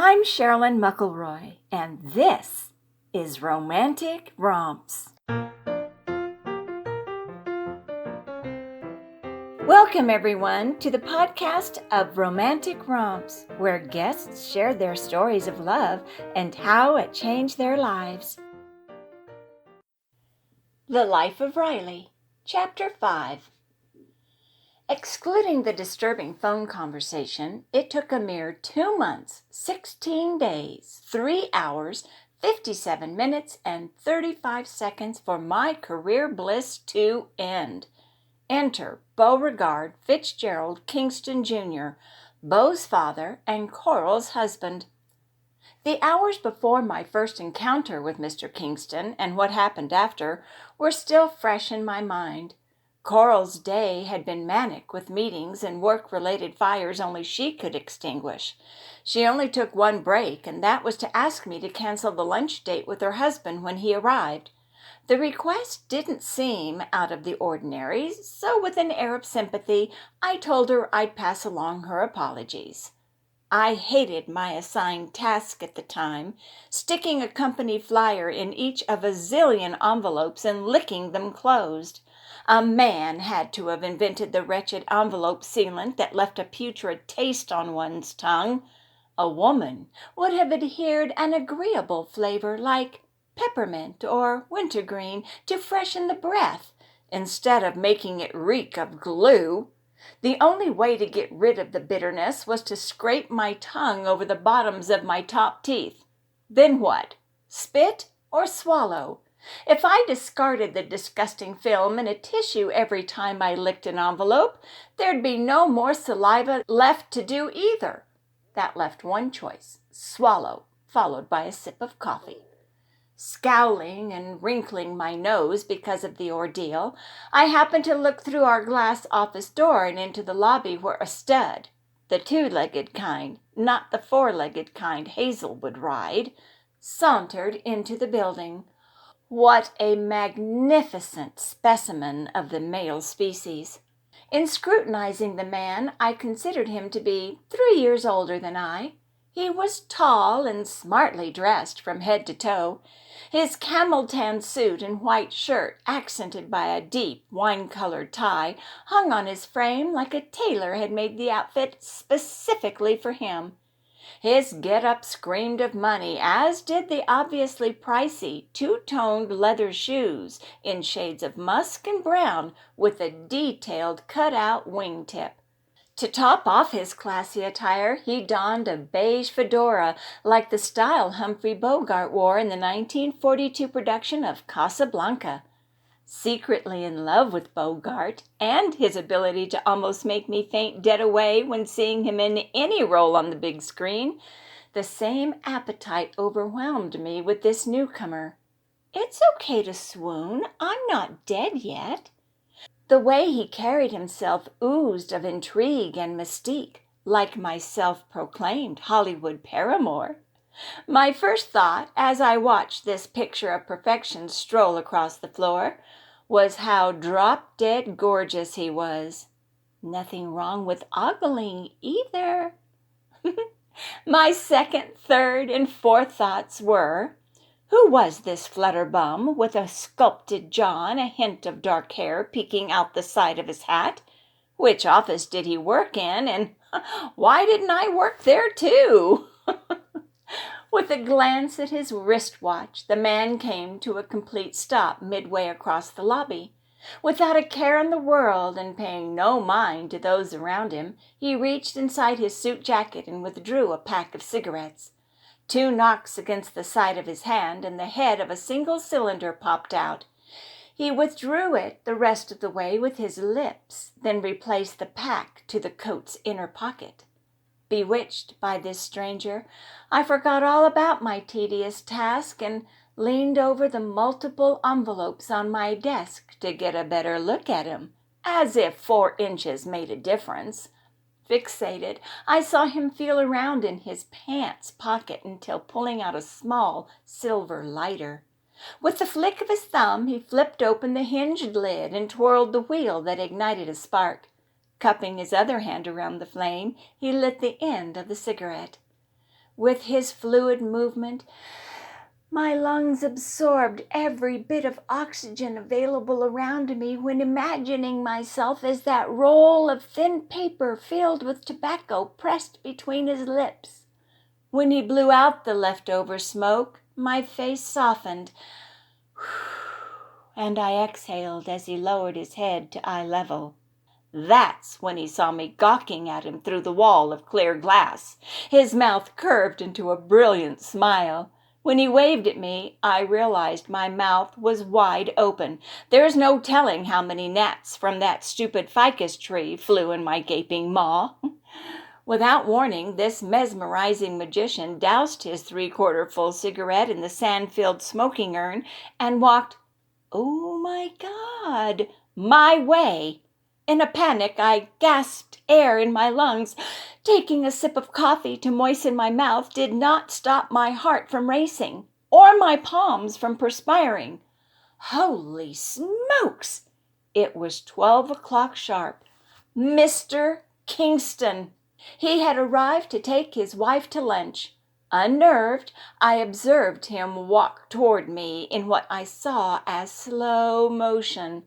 I'm Sherilyn McElroy, and this is Romantic Romps. Welcome, everyone, to the podcast of Romantic Romps, where guests share their stories of love and how it changed their lives. The Life of Riley, Chapter 5. Excluding the disturbing phone conversation, it took a mere 2 months, 16 days, 3 hours, 57 minutes, and 35 seconds for my career bliss to end. Enter Beauregard Fitzgerald Kingston, Jr., Beau's father and Coral's husband. The hours before my first encounter with Mr. Kingston and what happened after were still fresh in my mind. Coral's day had been manic with meetings and work-related fires only she could extinguish. She only took one break, and that was to ask me to cancel the lunch date with her husband when he arrived. The request didn't seem out of the ordinary, so with an air of sympathy, I told her I'd pass along her apologies. I hated my assigned task at the time, sticking a company flyer in each of a zillion envelopes and licking them closed. A man had to have invented the wretched envelope sealant that left a putrid taste on one's tongue. A woman would have adhered an agreeable flavor like peppermint or wintergreen to freshen the breath, instead of making it reek of glue. The only way to get rid of the bitterness was to scrape my tongue over the bottoms of my top teeth. Then what? Spit or swallow? If I discarded the disgusting film in a tissue every time I licked an envelope, there'd be no more saliva left to do either. That left one choice: swallow, followed by a sip of coffee. Scowling and wrinkling my nose because of the ordeal, I happened to look through our glass office door and into the lobby where a stud, the two-legged kind, not the four-legged kind Hazel would ride, sauntered into the building. What a magnificent specimen of the male species! In scrutinizing the man, I considered him to be 3 years older than I. He was tall and smartly dressed from head to toe. His camel-tan suit and white shirt, accented by a deep wine-colored tie, hung on his frame like a tailor had made the outfit specifically for him. His get-up screamed of money, as did the obviously pricey two-toned leather shoes in shades of musk and brown with a detailed cut-out wingtip. To top off his classy attire, he donned a beige fedora like the style Humphrey Bogart wore in the 1942 production of Casablanca. Secretly in love with Bogart and his ability to almost make me faint dead away when seeing him in any role on the big screen, the same appetite overwhelmed me with this newcomer. It's okay to swoon. I'm not dead yet. The way he carried himself oozed of intrigue and mystique, like my self-proclaimed Hollywood paramour. My first thought, as I watched this picture of perfection stroll across the floor, was how drop-dead gorgeous he was. Nothing wrong with ogling either. My second, third, and fourth thoughts were, who was this flutterbum with a sculpted jaw and a hint of dark hair peeking out the side of his hat? Which office did he work in, and why didn't I work there too? With a glance at his wristwatch, the man came to a complete stop midway across the lobby. Without a care in the world and paying no mind to those around him, he reached inside his suit jacket and withdrew a pack of cigarettes. 2 knocks against the side of his hand, and the head of a single cylinder popped out. He withdrew it the rest of the way with his lips, then replaced the pack to the coat's inner pocket. Bewitched by this stranger, I forgot all about my tedious task and leaned over the multiple envelopes on my desk to get a better look at him, as if 4 inches made a difference. Fixated, I saw him feel around in his pants pocket until pulling out a small silver lighter. With the flick of his thumb, he flipped open the hinged lid and twirled the wheel that ignited a spark. Cupping his other hand around the flame, he lit the end of the cigarette. With his fluid movement, my lungs absorbed every bit of oxygen available around me when imagining myself as that roll of thin paper filled with tobacco pressed between his lips. When he blew out the leftover smoke, my face softened, and I exhaled as he lowered his head to eye level. That's when he saw me gawking at him through the wall of clear glass. His mouth curved into a brilliant smile. When he waved at me, I realized my mouth was wide open. There's no telling how many gnats from that stupid ficus tree flew in my gaping maw. Without warning, this mesmerizing magician doused his 3/4 full cigarette in the sand-filled smoking urn and walked, oh my God, my way. In a panic, I gasped air in my lungs. Taking a sip of coffee to moisten my mouth did not stop my heart from racing, or my palms from perspiring. Holy smokes! It was 12 o'clock sharp. Mr. Kingston! He had arrived to take his wife to lunch. Unnerved, I observed him walk toward me in what I saw as slow motion.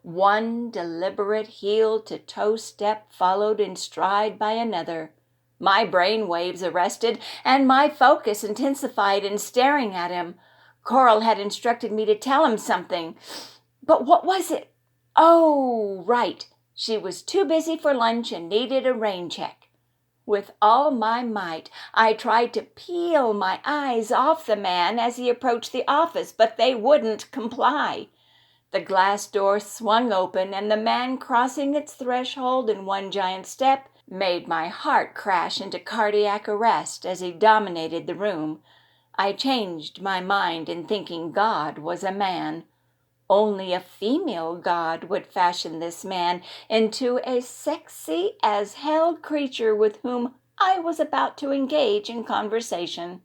One deliberate heel-to-toe step followed in stride by another. My brain waves arrested, and my focus intensified in staring at him. Coral had instructed me to tell him something. But what was it? Oh, right. She was too busy for lunch and needed a rain check. With all my might, I tried to peel my eyes off the man as he approached the office, but they wouldn't comply. The glass door swung open, and the man crossing its threshold in one giant step made my heart crash into cardiac arrest as he dominated the room. I changed my mind in thinking God was a man. Only a female God would fashion this man into a sexy as hell creature with whom I was about to engage in conversation.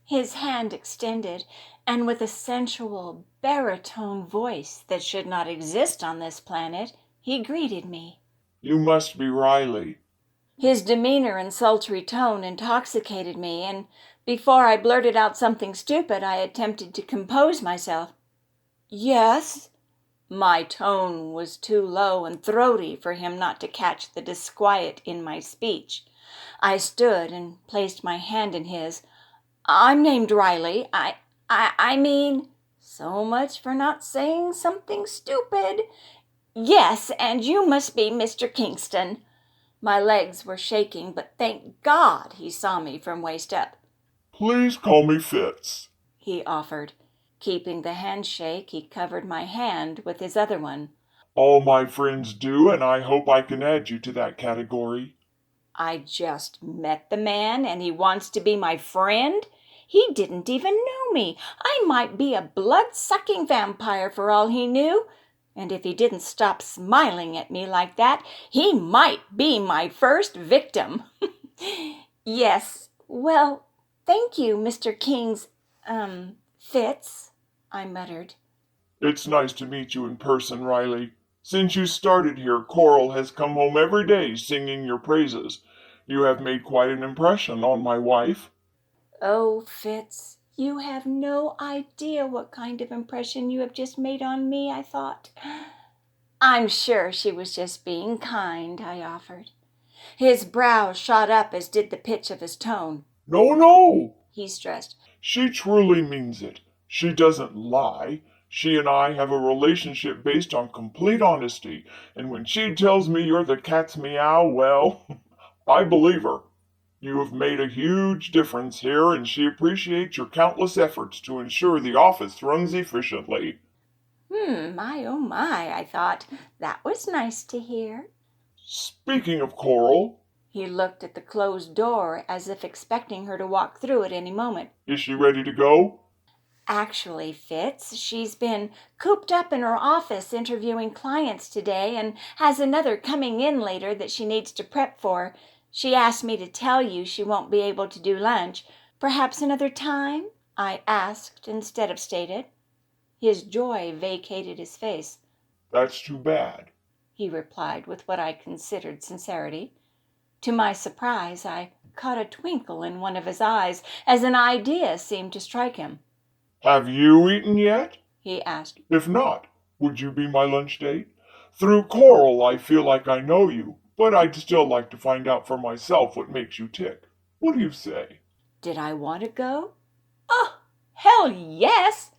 His hand extended, and with a sensual baritone voice that should not exist on this planet, he greeted me. You must be Riley. His demeanor and sultry tone intoxicated me, and before I blurted out something stupid, I attempted to compose myself. Yes. My tone was too low and throaty for him not to catch the disquiet in my speech. I stood and placed my hand in his. I'm named Riley. I mean, so much for not saying something stupid. Yes, and you must be Mr. Kingston. My legs were shaking, but thank God he saw me from waist up. Please call me Fitz, he offered. Keeping the handshake, he covered my hand with his other one. All my friends do, and I hope I can add you to that category. I just met the man, and he wants to be my friend? He didn't even know me. I might be a blood-sucking vampire for all he knew. And if he didn't stop smiling at me like that, he might be my first victim. Yes, well, thank you, Mr. Fitz, I muttered. It's nice to meet you in person, Riley. Since you started here, Coral has come home every day singing your praises. You have made quite an impression on my wife. Oh, Fitz, you have no idea what kind of impression you have just made on me, I thought. I'm sure she was just being kind, I offered. His brow shot up as did the pitch of his tone. No, he stressed. She truly means it. She doesn't lie. She and I have a relationship based on complete honesty, and when she tells me you're the cat's meow, well, I believe her. You have made a huge difference here, and she appreciates your countless efforts to ensure the office runs efficiently. My, oh my, I thought. That was nice to hear. Speaking of Coral, he looked at the closed door as if expecting her to walk through at any moment. Is she ready to go? Actually, Fitz, she's been cooped up in her office interviewing clients today and has another coming in later that she needs to prep for. She asked me to tell you she won't be able to do lunch. Perhaps another time? I asked instead of stated. His joy vacated his face. That's too bad, he replied with what I considered sincerity. To my surprise, I caught a twinkle in one of his eyes as an idea seemed to strike him. "Have you eaten yet?" he asked. "If not, would you be my lunch date? Through Coral, I feel like I know you, but I'd still like to find out for myself what makes you tick. What do you say?" Did I want to go? Oh, hell yes!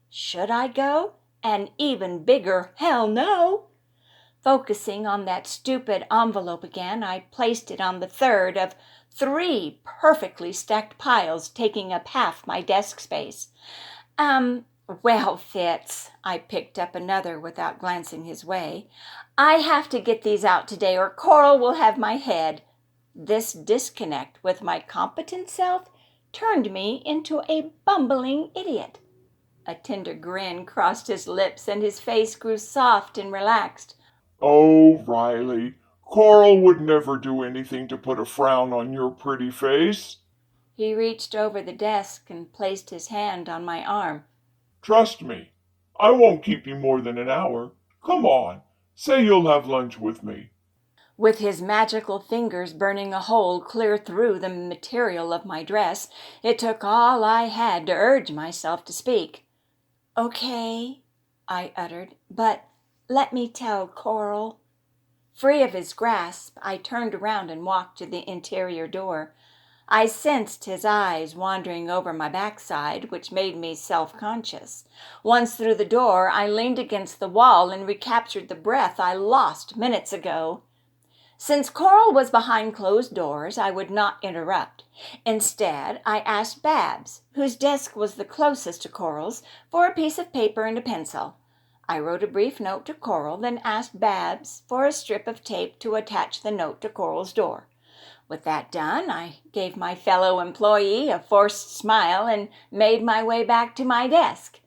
Should I go? An even bigger hell no! Focusing on that stupid envelope again, I placed it on the third of 3 perfectly stacked piles taking up half my desk space. Well, Fitz, I picked up another without glancing his way. I have to get these out today or Coral will have my head. This disconnect with my competent self turned me into a bumbling idiot. A tender grin crossed his lips and his face grew soft and relaxed. "Oh, Riley, Coral would never do anything to put a frown on your pretty face." He reached over the desk and placed his hand on my arm. "Trust me, I won't keep you more than an hour. Come on, say you'll have lunch with me." With his magical fingers burning a hole clear through the material of my dress, it took all I had to urge myself to speak. "Okay," I uttered, "but let me tell Coral." Free of his grasp, I turned around and walked to the interior door. I sensed his eyes wandering over my backside, which made me self-conscious. Once through the door, I leaned against the wall and recaptured the breath I lost minutes ago. Since Coral was behind closed doors, I would not interrupt. Instead, I asked Babs, whose desk was the closest to Coral's, for a piece of paper and a pencil. I wrote a brief note to Coral, then asked Babs for a strip of tape to attach the note to Coral's door. With that done, I gave my fellow employee a forced smile and made my way back to my desk.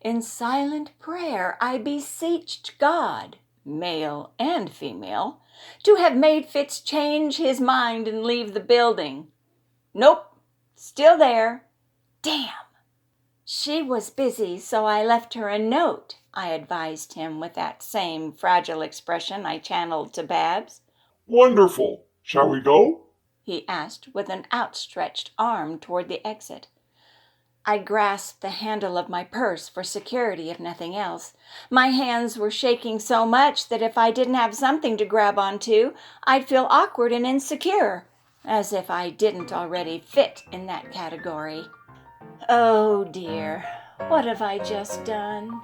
In silent prayer, I beseeched God, male and female, to have made Fitz change his mind and leave the building. Nope, still there. Damn! She was busy, so I left her a note, I advised him with that same fragile expression I channeled to Babs. "Wonderful. Shall we go?" he asked with an outstretched arm toward the exit. I grasped the handle of my purse for security, if nothing else. My hands were shaking so much that if I didn't have something to grab onto, I'd feel awkward and insecure, as if I didn't already fit in that category. Oh dear, what have I just done?